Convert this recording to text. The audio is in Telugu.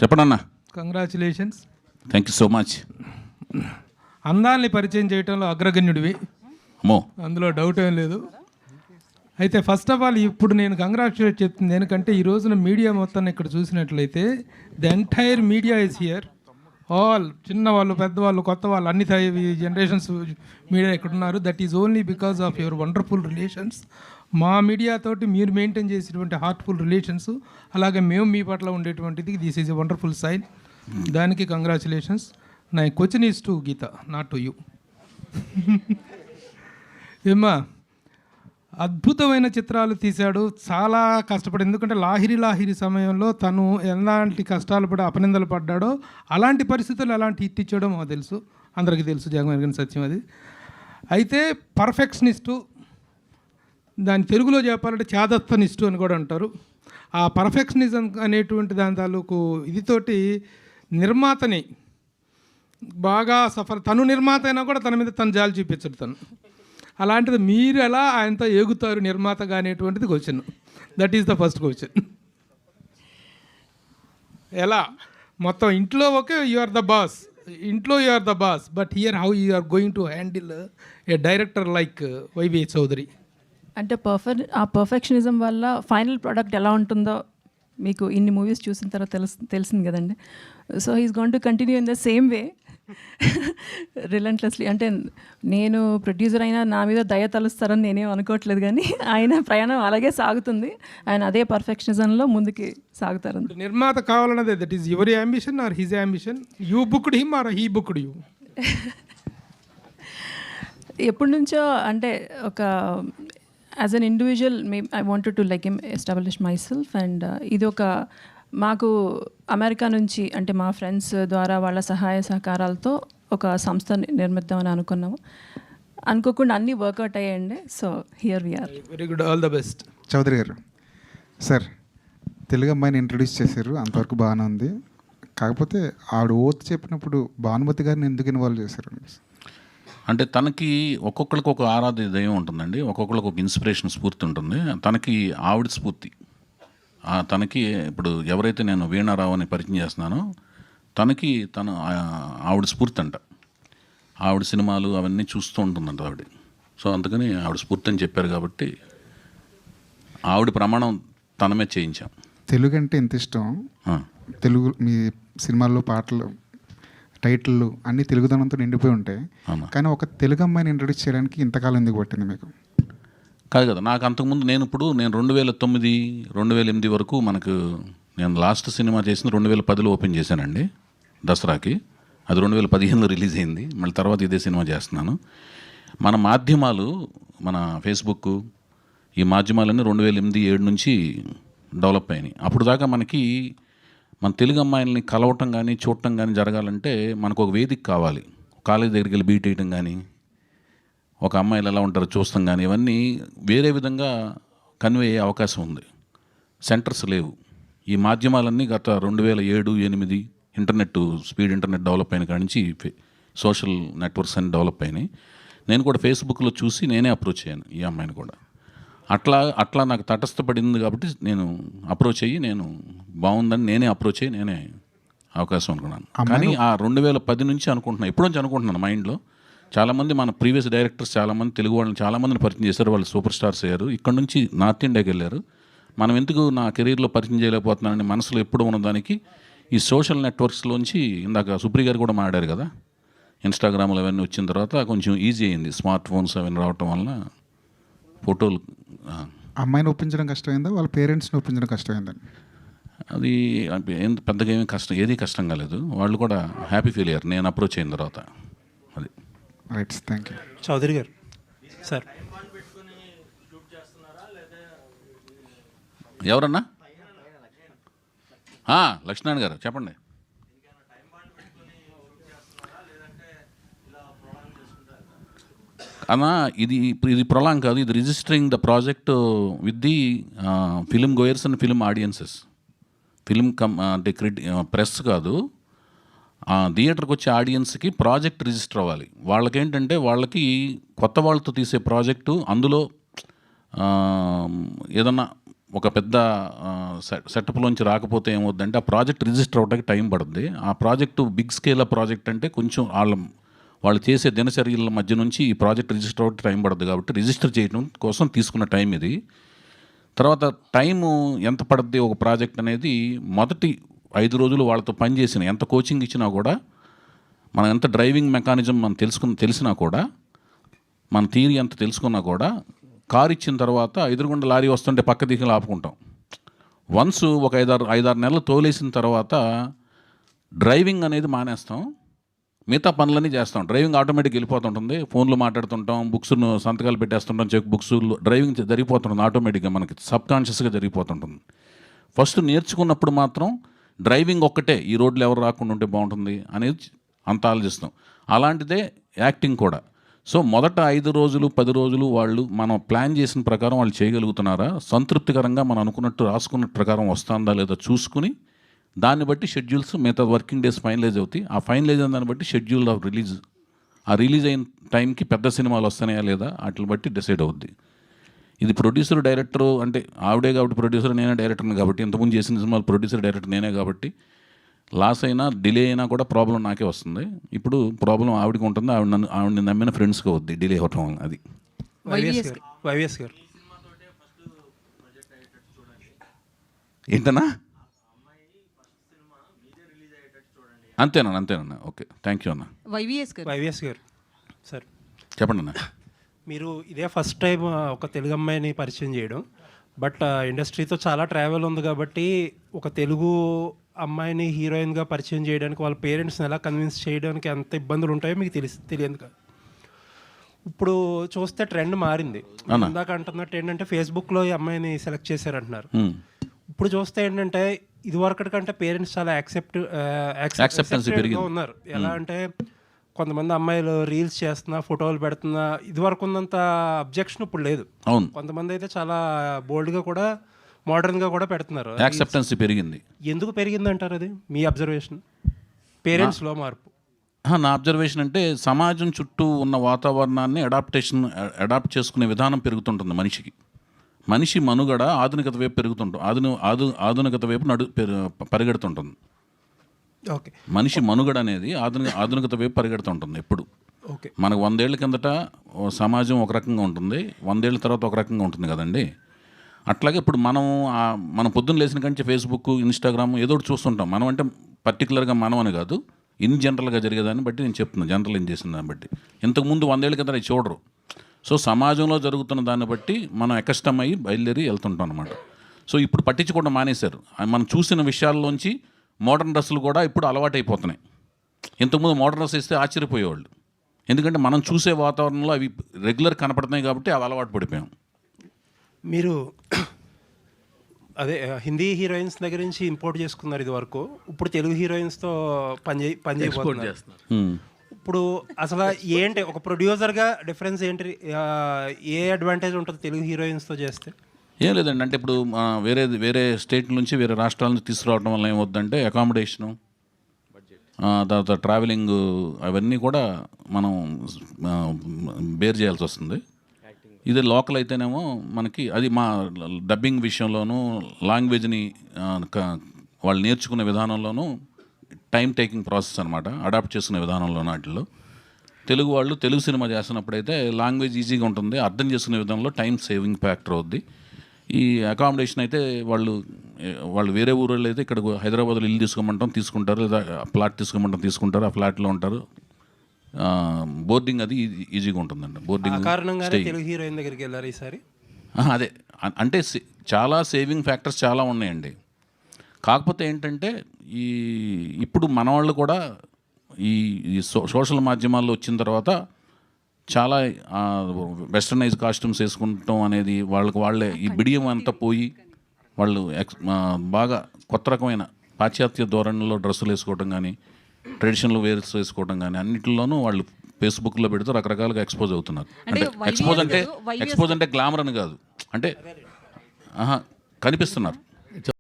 చెప్పండి అన్న. Congratulations. Thank you so much. అందాల్ని పరిచయం చేయడంలో అగ్రగణ్యుడివి, అమ్మో. అందులో డౌట్ ఏం లేదు. అయితే ఫస్ట్ ఆఫ్ ఆల్ ఇప్పుడు నేను కంగ్రాచులేట్ చెప్తుంది ఎందుకంటే ఈ రోజున మీడియా మొత్తాన్ని ఇక్కడ చూసినట్లయితే the entire media is here. All చిన్నవాళ్ళు, పెద్దవాళ్ళు, కొత్త వాళ్ళు, అన్ని జనరేషన్స్ మీడియా ఇక్కడ ఉన్నారు. That is only because of your wonderful relations. మా మీడియా తోటి మీరు మెయింటైన్ చేసేటువంటి హార్ట్ఫుల్ రిలేషన్స్, అలాగే మేము మీ పట్ల ఉండేటువంటిది, this is a wonderful sign. దానికి కంగ్రాచులేషన్స్. నా question is to Geetha, not to you. ఏమ్మా, అద్భుతమైన చిత్రాలు తీశాడు, చాలా కష్టపడి. ఎందుకంటే లాహిరి సమయంలో తను ఎలాంటి కష్టాలు పడి అపనిందలు పడ్డాడో అలాంటి పరిస్థితులు ఎలాంటి హిట్ ఇచ్చాడో మాకు తెలుసు, అందరికీ తెలుసు, జగమెరిగిన సత్యం అది. అయితే పర్ఫెక్షనిస్టు, దాని తెలుగులో చెప్పాలంటే చాదస్తనిస్టు అని కూడా అంటారు. ఆ పర్ఫెక్షనిజం అనేటువంటి దాని తాలూకు ఇదితోటి నిర్మాతని బాగా తను నిర్మాత అయినా కూడా తన మీద తను జాలి చూపించడు తను. అలాంటిది మీరు ఎలా ఆయనతో ఏగుతారు నిర్మాతగా అనేటువంటిది question. That is the first question. ఎలా మొత్తం ఇంట్లో okay, you are the boss, ఇంట్లో you are the boss, but here how you are going to handle a director like YV Chowdary. అంటే ఆ పర్ఫెక్షనిజం వల్ల ఫైనల్ ప్రోడక్ట్ ఎలా ఉంటుందో మీకు ఇన్ని మూవీస్ చూసిన తర్వాత తెలిసింది కదండి. So he's going to continue in the same way relentlessly. అంటే నేను ప్రొడ్యూసర్ అయినా నా మీద దయ తలుస్తారని నేనేం అనుకోవట్లేదు, కానీ ఆయన ప్రయాణం అలాగే సాగుతుంది. ఆయన అదే పర్ఫెక్షనిజంలో ముందుకి సాగుతారు. నిర్మాత కావాలన్నదే, that is your ambition or his ambition? You booked him or he booked you? ఎప్పటి నుంచో అంటే ఒక as an individual I wanted to like him establish myself. And ఇది ఒక మాకు అమెరికా నుంచి అంటే మా ఫ్రెండ్స్ ద్వారా వాళ్ళ సహాయ సహకారాలతో ఒక సంస్థ నిర్మిద్దామని అనుకున్నాము. అనుకోకుండా అన్నీ వర్కౌట్ అయ్యాయండి. So here we are. Very good, all the best. Chowdary garu, sir Telugu అమ్మాయిని ఇంట్రడ్యూస్ చేశారు, అంతవరకు బాగానే ఉంది. కాకపోతే ఆవిడ ఓత్ చెప్పినప్పుడు భానుమతి గారిని ఎందుకు ఇన్వాల్వ్ చేశారు? అంటే తనకి ఒక్కొక్కరికి ఒక ఆరాధ్య దైవం ఉంటుందండి, ఒక్కొక్కరికి ఒక ఇన్స్పిరేషన్, స్ఫూర్తి ఉంటుంది. తనకి ఆవిడ స్ఫూర్తి. తనకి ఇప్పుడు ఎవరైతే నేను వీణారావు అని పరిచయం చేస్తున్నానో తనకి ఆవిడ స్ఫూర్తి అంట. ఆవిడ సినిమాలు అవన్నీ చూస్తూ ఉంటుందంట ఆవిడ. సో అందుకని ఆవిడ స్ఫూర్తి అని చెప్పారు కాబట్టి ఆవిడ ప్రమాణం తన మీద చేయించాం. తెలుగు అంటే ఎంత ఇష్టం, తెలుగు మీ సినిమాల్లో పాటలు, టైటిళ్ళు అన్నీ తెలుగుదనంతో నిండిపోయి ఉంటాయి. కానీ ఒక తెలుగు అమ్మాయిని ఇంట్రడ్యూస్ చేయడానికి ఇంతకాలం ఎందుకు పట్టింది మీకు? కాదు కదా, నాకు అంతకుముందు నేను 2009, 2008 వరకు నేను లాస్ట్ సినిమా చేసిన 2010లో ఓపెన్ చేశానండి దసరాకి. అది 2015లో రిలీజ్ అయింది. మళ్ళీ తర్వాత ఇదే సినిమా చేస్తున్నాను. మన మాధ్యమాలు, మన ఫేస్బుక్, ఈ మాధ్యమాలన్నీ 2008-7 నుంచి డెవలప్ అయినాయి. అప్పుడు దాకా మన తెలుగు అమ్మాయిల్ని కలవటం కానీ చూడటం కానీ జరగాలంటే మనకు ఒక వేదిక కావాలి. కాలేజ్ దగ్గరికి వెళ్ళి బీట్ వేయటం కానీ, ఒక అమ్మాయిలు ఎలా ఉంటారో చూస్తాం కానీ, ఇవన్నీ వేరే విధంగా కన్వే అయ్యే అవకాశం ఉంది. సెంటర్స్ లేవు. ఈ మాధ్యమాలన్నీ గత 2007-8 స్పీడ్ ఇంటర్నెట్ డెవలప్ అయిన కాడి నుంచి సోషల్ నెట్వర్క్స్ అన్ని డెవలప్ అయినాయి. నేను కూడా ఫేస్బుక్లో చూసి నేనే అప్రోచ్ అయ్యాను ఈ అమ్మాయిని కూడా. అట్లా నాకు తటస్థపడింది కాబట్టి నేను అప్రోచ్ అయ్యి, నేను బాగుందని నేనే అప్రోచ్ అయ్యి నేనే అవకాశం అనుకున్నాను. కానీ ఆ 2010 నుంచి అనుకుంటున్నాను, ఎప్పటి నుంచి అనుకుంటున్నాను మైండ్లో. చాలామంది మన ప్రీవియస్ డైరెక్టర్స్ చాలామంది తెలుగు వాళ్ళని చాలామందిని పరిచయం చేశారు, వాళ్ళు సూపర్ స్టార్స్ అయ్యారు. ఇక్కడ నుంచి నార్త్ ఇండియాకి వెళ్ళారు. మనం ఎందుకు నా కెరీర్లో పరిచయం చేయలేకపోతున్నానని మనసులో ఎప్పుడు ఉన్నదానికి ఈ సోషల్ నెట్వర్క్స్లోంచి, ఇందాక సుప్రియ గారు కూడా మాట్లాడారు కదా, ఇన్స్టాగ్రామ్లో అవన్నీ వచ్చిన తర్వాత కొంచెం ఈజీ అయింది. స్మార్ట్ ఫోన్స్ అవన్నీ రావటం వల్ల ఫోటోలు. అమ్మాయిని ఒప్పించడం కష్టమైందా, వాళ్ళ పేరెంట్స్ని ఒప్పించడం కష్టమైందండి? అది పెద్దగా ఏమీ ఏది కష్టం కాలేదు. వాళ్ళు కూడా హ్యాపీ ఫీల్ అయ్యారు నేను అప్రోచ్ అయిన తర్వాత. అది right, thank you. Chowdary garu sir, ఎవరన్నా? లక్ష్మణ్ గారు చెప్పండి. అన్నా, ఇది ప్రొలాంగ్ కాదు, ఇది registering the project with the film goers and film audiences. అంటే ప్రెస్ కాదు, థియేటర్కి వచ్చే ఆడియన్స్కి ప్రాజెక్ట్ రిజిస్టర్ అవ్వాలి. వాళ్ళకి కొత్త వాళ్ళతో తీసే ప్రాజెక్టు, అందులో ఏదన్నా ఒక పెద్ద సెటప్లోంచి రాకపోతే ఏమవుద్దంటే ఆ ప్రాజెక్ట్ రిజిస్టర్ అవడానికి టైం పడుతుంది. ఆ ప్రాజెక్టు బిగ్ స్కేల్ ప్రాజెక్ట్ అంటే కొంచెం వాళ్ళు చేసే దినచర్యల మధ్య నుంచి ఈ ప్రాజెక్ట్ రిజిస్టర్ అవడానికి టైం పడుతుంది. కాబట్టి రిజిస్టర్ చేయడం కోసం తీసుకున్న టైం ఇది. తర్వాత టైము ఎంత పడుద్ది ఒక ప్రాజెక్ట్ అనేది మొదటి 5 రోజులు వాళ్ళతో పనిచేసిన ఎంత కోచింగ్ ఇచ్చినా కూడా, మనం ఎంత డ్రైవింగ్ మెకానిజం మనం తెలిసినా కూడా, మన థియరీ ఎంత తెలుసుకున్నా కూడా, కారు ఇచ్చిన తర్వాత ఎదురుగుండా లారీ వస్తుంటే పక్క దిక్కులు ఆపుకుంటాం. వన్స్ ఒక 5-6 నెలలు తోలేసిన తర్వాత డ్రైవింగ్ అనేది మానేస్తాం, మిగతా పనులన్నీ చేస్తాం. డ్రైవింగ్ ఆటోమేటిక్గా వెళ్ళిపోతుంటుంది, ఫోన్లో మాట్లాడుతుంటాం, బుక్స్ను సంతకాలు పెట్టేస్తుంటాం, చెక్ బుక్స్, డ్రైవింగ్ జరిగిపోతుంటుంది ఆటోమేటిక్గా, మనకి సబ్కాన్షియస్గా జరిగిపోతుంటుంది. ఫస్ట్ నేర్చుకున్నప్పుడు మాత్రం డ్రైవింగ్ ఒక్కటే, ఈ రోడ్లు ఎవరు రాకుండా ఉంటే బాగుంటుంది అనేది అంత ఆలోచిస్తాం. అలాంటిదే యాక్టింగ్ కూడా. సో మొదట 5 రోజులు 10 రోజులు వాళ్ళు మనం ప్లాన్ చేసిన ప్రకారం వాళ్ళు చేయగలుగుతున్నారా, సంతృప్తికరంగా మనం అనుకున్నట్టు రాసుకున్న ప్రకారం వస్తుందా లేదా చూసుకుని, దాన్ని బట్టి షెడ్యూల్స్ మిగతా వర్కింగ్ డేస్ ఫైనలైజ్ అవుతాయి. ఆ ఫైనలైజ్ అయిన దాన్ని బట్టి షెడ్యూల్ ఆఫ్ రిలీజ్, ఆ రిలీజ్ అయిన టైంకి పెద్ద సినిమాలు వస్తున్నాయా లేదా వాటిని బట్టి డిసైడ్ అవుద్ది. ఇది ప్రొడ్యూసర్ డైరెక్టర్ అంటే ఆవిడే కాబట్టి ప్రొడ్యూసర్, నేనే డైరెక్టర్ని కాబట్టి, ఇంతకుముందు చేసిన సినిమాలు ప్రొడ్యూసర్ డైరెక్టర్ నేనే కాబట్టి, లాస్ అయినా డిలే అయినా కూడా ప్రాబ్లం నాకే వస్తుంది. ఇప్పుడు ప్రాబ్లం ఆవిడకి ఉంటుంది, ఆవిడని నమ్మిన ఫ్రెండ్స్కి అవుద్ది డిలే అవ్వటం వల్ల. అది వైవిఎస్ గారు ఏంటన్నా? అంతేనన్నా. ఓకే, థ్యాంక్ యూ అన్న. వైవిఎస్ గారు సార్, చెప్పండి అన్న. మీరు ఇదే ఫస్ట్ టైం ఒక తెలుగు అమ్మాయిని పరిచయం చేయడం, బట్ ఇండస్ట్రీతో చాలా ట్రావెల్ ఉంది కాబట్టి ఒక తెలుగు అమ్మాయిని హీరోయిన్గా పరిచయం చేయడానికి వాళ్ళ పేరెంట్స్ని ఎలా కన్విన్స్ చేయడానికి ఎంత ఇబ్బందులు ఉంటాయో మీకు తెలియదు కదా. ఇప్పుడు చూస్తే ట్రెండ్ మారింది. ఇందాక అంటున్నట్టు ఏంటంటే ఫేస్బుక్లో ఈ అమ్మాయిని సెలెక్ట్ చేశారంటున్నారు. ఇప్పుడు చూస్తే ఏంటంటే ఇదివరకటి కంటే పేరెంట్స్ చాలా యాక్సెప్టెన్స్ ఉన్నారు. ఎలా అంటే కొంతమంది అమ్మాయిలు రీల్స్ చేస్తున్నా, ఫోటోలు పెడుతున్నా, ఇదివరకు ఉన్నంత అబ్జెక్షన్ ఇప్పుడు లేదు. అవును, కొంతమంది అయితే చాలా బోల్డ్గా కూడా మోడర్న్గా కూడా పెడుతున్నారు. యాక్సెప్టెన్స్ పెరిగింది. ఎందుకు పెరిగింది అంటారు? అది మీ అబ్జర్వేషన్, పేరెంట్స్లో మార్పు? నా అబ్జర్వేషన్ అంటే సమాజం చుట్టూ ఉన్న వాతావరణాన్ని అడాప్ట్ చేసుకునే విధానం పెరుగుతుంటుంది మనిషికి. మనిషి మనుగడ ఆధునికత వైపు పెరుగుతుంటుంది, ఆధునికత వైపు పరిగెడుతుంటుంది. ఓకే, మనిషి మనుగడ అనేది ఆధునికత వైపు పరిగెడుతుంటుంది ఎప్పుడు. ఓకే, మనకు 100 ఏళ్ల కిందట సమాజం ఒక రకంగా ఉంటుంది, 100 ఏళ్ళ తర్వాత ఒక రకంగా ఉంటుంది కదండి. అట్లాగే ఇప్పుడు మనం పొద్దున్న లేచిన కంటే ఫేస్బుక్, ఇన్స్టాగ్రామ్ ఏదో ఒకటి చూస్తుంటాం. మనం అంటే పర్టికులర్గా మనం అని కాదు, ఇన్ జనరల్గా జరిగేదాన్ని బట్టి నేను చెప్తున్నాను, జనరల్ ఏం చేసిన దాన్ని బట్టి. ఇంతకుముందు 100 ఏళ్ళ కింద అది చూడరు. సో సమాజంలో జరుగుతున్న దాన్ని బట్టి మనం ఎకష్టం అయ్యి బయలుదేరి వెళ్తుంటాం అనమాట. సో ఇప్పుడు పట్టించుకోవడం మానేశారు. మనం చూసిన విషయాల్లోంచి మోడర్న్ డ్రెస్సులు కూడా ఇప్పుడు అలవాటు అయిపోతున్నాయి. ఇంతకుముందు మోడర్న్ డ్రెస్ వేస్తే ఆశ్చర్యపోయేవాళ్ళు, ఎందుకంటే మనం చూసే వాతావరణంలో అవి రెగ్యులర్ కనపడుతున్నాయి కాబట్టి అవి అలవాటు పడిపోయాం. మీరు అదే హిందీ హీరోయిన్స్ దగ్గర నుంచి ఇంపోర్ట్ చేసుకున్నారు ఇది వరకు, ఇప్పుడు తెలుగు హీరోయిన్స్తో పని చేయబోతున్నారు. ఇప్పుడు అసలు ఏంటి ఒక ప్రొడ్యూసర్గా డిఫరెన్స్ ఏంటి, ఏ అడ్వాంటేజ్ ఉంటుంది తెలుగు హీరోయిన్స్తో చేస్తే? ఏం లేదండి, అంటే ఇప్పుడు వేరే స్టేట్ నుంచి వేరే రాష్ట్రాల నుంచి తీసుకురావడం వల్ల ఏమవుతుందంటే అకామిడేషను, తర్వాత ట్రావెలింగ్, అవన్నీ కూడా మనం బేర్ చేయాల్సి వస్తుంది. ఇది లోకల్ అయితేనేమో మనకి అది మా డబ్బింగ్ విషయంలోనూ, లాంగ్వేజ్ని వాళ్ళు నేర్చుకునే విధానంలోనూ టైం టేకింగ్ ప్రాసెస్ అనమాట, అడాప్ట్ చేసుకునే విధానంలోనూ. వాటిల్లో తెలుగు వాళ్ళు తెలుగు సినిమా చేస్తున్నప్పుడైతే లాంగ్వేజ్ ఈజీగా ఉంటుంది, అర్థం చేసుకునే విధానంలో టైం సేవింగ్ ఫ్యాక్టర్ అవుద్ది. ఈ అకామిడేషన్ అయితే వాళ్ళు వేరే ఊళ్ళో అయితే ఇక్కడ హైదరాబాద్లో ఇల్లు తీసుకోమంటాం తీసుకుంటారు, లేదా ఫ్లాట్ తీసుకోమంటాం తీసుకుంటారు, ఆ ఫ్లాట్లో ఉంటారు. బోర్డింగ్ అది ఈజీగా ఉంటుందండి. బోర్డింగ్ కారణంగానే తెలుగు హీరోయిన్ దగ్గరికి వెళ్ళారు ఈసారి. అదే అంటే చాలా సేవింగ్ ఫ్యాక్టర్స్ చాలా ఉన్నాయండి. కాకపోతే ఏంటంటే ఇప్పుడు మన వాళ్ళు కూడా ఈ సోషల్ మాధ్యమాల్లో వచ్చిన తర్వాత చాలా వెస్టర్నైజ్ కాస్ట్యూమ్స్ వేసుకుంటాం అనేది వాళ్ళే ఈ బిడియం అంతా పోయి వాళ్ళు బాగా కొత్త రకమైన పాశ్చాత్య ధోరణిలో డ్రెస్సులు వేసుకోవడం కానీ, ట్రెడిషనల్ వేర్స్ వేసుకోవడం కానీ అన్నింటిలోనూ వాళ్ళు ఫేస్బుక్లో పెడితే రకరకాలుగా ఎక్స్పోజ్ అవుతున్నారు. అంటే ఎక్స్పోజ్ అంటే గ్లామర్ అని కాదు, అంటే కనిపిస్తున్నారు.